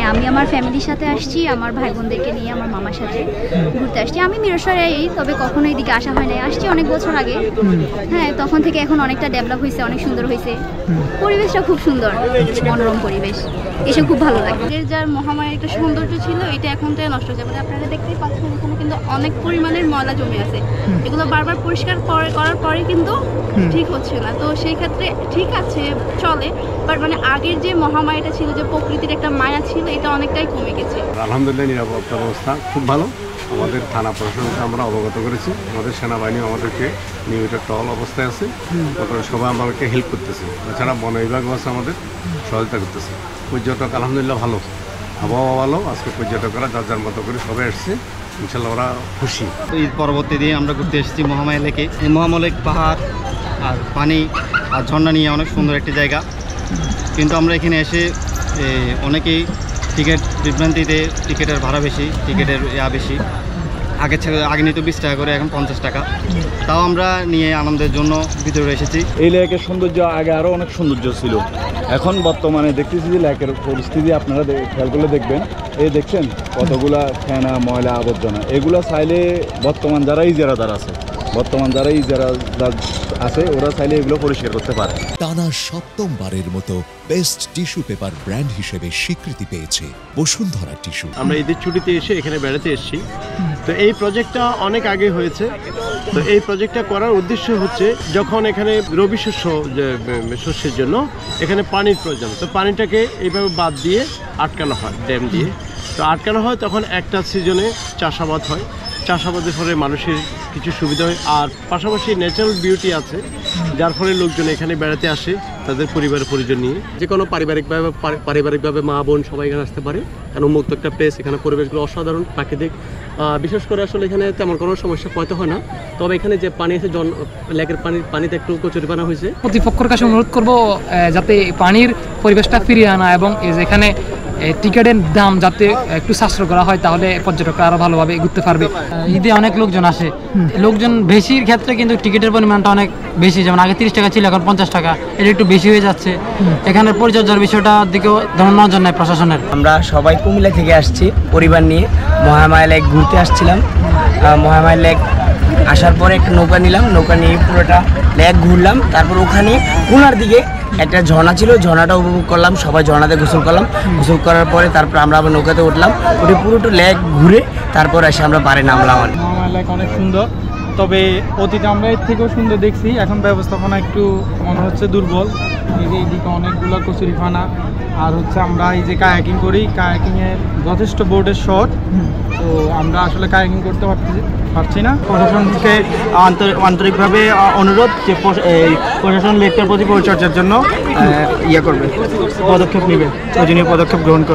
হ্যাঁ, আমি আমার ফ্যামিলির সাথে আসছি, আমার ভাই বোনদেরকে নিয়ে আমার মামার সাথে ঘুরতে আসছি। আমি মিরসরাই, তবে কখনো এদিকে আসা হয় নাই, আসছি অনেক বছর আগে। হ্যাঁ, তখন থেকে এখন অনেকটা ডেভেলপ হয়েছে, অনেক সুন্দর হয়েছে, পরিবেশটা খুব সুন্দর, মনোরম পরিবেশ, এসে খুব ভালো লাগে। এর যার মহামারীর একটা সৌন্দর্য ছিল এটা এখন থেকে নষ্ট হয়ে যাবে। আপনারা দেখতেই পাচ্ছেন এখানে কিন্তু অনেক পরিমাণের ময়লা জমে আছে, এগুলো বারবার পরিষ্কার করার পরে কিন্তু ঠিক হচ্ছে না। তো সেই ক্ষেত্রে ঠিক আছে, চলে, বাট মানে আগের যে মহামারীটা ছিল, যে প্রকৃতির একটা মায়া ছিল, এটা অনেকটাই কমে গেছে। আলহামদুলিল্লাহ, নিরাপত্তা ব্যবস্থা খুব ভালো। আমাদের থানা প্রশাসনকে আমরা অবগত করেছি, আমাদের সেনাবাহিনী আমাদেরকে নিয়মিত টহল অবস্থায় আছে, সবাই আমাদেরকে হেল্প করতেছে। এছাড়া বন বিভাগও আছে, আমাদের সহায়তা করতেছে। পর্যটক আলহামদুলিল্লাহ ভালো, আবহাওয়া ভালো। আজকে পর্যটকরা যার যার মতো করে সবাই আসছে, ইনশাল্লাহ ওরা খুশি। ঈদ পরবর্তী দিয়ে আমরা ঘুরতে এসেছি মহামায়া লেকে। এই মহামায়া লেক পাহাড় আর পানি আর ঝর্ণা নিয়ে অনেক সুন্দর একটি জায়গা। কিন্তু আমরা এখানে এসে অনেকেই টিকিট বিভ্রান্তিতে, টিকিটের ভাড়া বেশি, টিকিটের বেশি, আগে নিত 20 টাকা করে, এখন 50 টাকা। তাও আমরা নিয়ে আনন্দের জন্য ভিতরে এসেছি। এই লেকের সৌন্দর্য আগে আরও অনেক সৌন্দর্য ছিল, এখন বর্তমানে দেখতেছি যে লেকের পরিস্থিতি আপনারা খেয়াল করলে দেখবেন। এই দেখছেন কতগুলা ফেনা, ময়লা, আবর্জনা। এগুলো চাইলে বর্তমান যারা ইজারাদার আছে ওরা চাইলে এগুলো পরিষ্কার করতে পারে। টানা 7মবারের মতো বেস্ট টিস্যু পেপার ব্র্যান্ড হিসেবে স্বীকৃতি পেয়েছে বসুন্ধরা টিস্যু। আমরা ঈদের ছুটিতে এসে এখানে বেড়াতে এসেছি। তো এই প্রজেক্টটা অনেক আগে হয়েছে। তো এই প্রজেক্টটা করার উদ্দেশ্য হচ্ছে, যখন এখানে রবি শস্যের জন্য এখানে পানির প্রয়োজন, তো পানিটাকে এইভাবে বাদ দিয়ে আটকানো হয়, ড্যাম দিয়ে। তো আটকানো হয়, তখন একটা সিজনে চাষাবাদ হয়। চাষাবাদের ফলে মানুষের কিছু সুবিধা হয়, আর পাশাপাশি ন্যাচারাল বিউটি আছে, যার ফলে লোকজন এখানে বেড়াতে আসে তাদের পরিবারের পরিজন নিয়ে। যে কোনো পারিবারিকভাবে মা বোন সবাই এখানে আসতে পারে, কারণ উন্মুক্ত একটা প্লেস। এখানে পরিবেশগুলো অসাধারণ, প্রাকৃতিক। বিশেষ করে আসলে এখানে তেমন কোনো সমস্যা পড়তে হয় না। তবে এখানে যে পানি আছে, লেকের পানিতে একটু কচুরিপানা হয়েছে। কর্তৃপক্ষের কাছে অনুরোধ করব যাতে পানির পরিবেশটা ফিরিয়ে আনা, এবং যেখানে টিকিটের দাম যাতে একটু সাশ্রয় করা হয়, তাহলে পর্যটকরা আরো ভালোভাবে ঘুরতে পারবে। ঈদে অনেক লোকজন আসে, লোকজন বেশির ক্ষেত্রে কিন্তু টিকিটের পরিমাণটা অনেক বেশি, যেমন আগে 30 টাকা ছিল, এখন 50 টাকা, এটা একটু বেশি হয়ে যাচ্ছে। এখানের পরিচর্যার বিষয়টার দিকেও নজর নেয় প্রশাসনের। আমরা সবাই কুমিল্লা থেকে আসছি পরিবার নিয়ে, মহামায়া লেক ঘুরতে আসছিলাম। মহামায়া লেক আসার পরে একটা নৌকা নিলাম, নৌকা নিয়ে পুরোটা লেক ঘুরলাম। তারপর ওখানে কোনার দিকে একটা ঝর্ণা ছিল, ঝর্ণাটা উপভোগ করলাম, সবাই ঝর্ণাতে গোসল করলাম। গোসল করার পরে তারপর আমরা আবার নৌকাতে উঠলাম, উঠে পুরোটা লেক ঘুরে তারপর এসে আমরা পারে নামলাম। মহামায়া লেক অনেক সুন্দর, তবে অতীতে আমরা এর থেকেও সুন্দর দেখছি। এখন ব্যবস্থাপনা একটু মনে হচ্ছে দুর্বল। এইদিকে অনেকগুলো কচুরিপানা, আর হচ্ছে আমরা এই যে কায়াকিং করি, কায়াকিংয়ের যথেষ্ট বোর্ডের শর্ট, তো আমরা আসলে কায়াকিং করতে পারছি না। প্রশাসনকে আন্তরিকভাবে অনুরোধ যে প্রশাসন লেকটার প্রতি পরিচর্যার জন্য করবে, পদক্ষেপ নেবে, প্রয়োজনীয় পদক্ষেপ গ্রহণ করবে।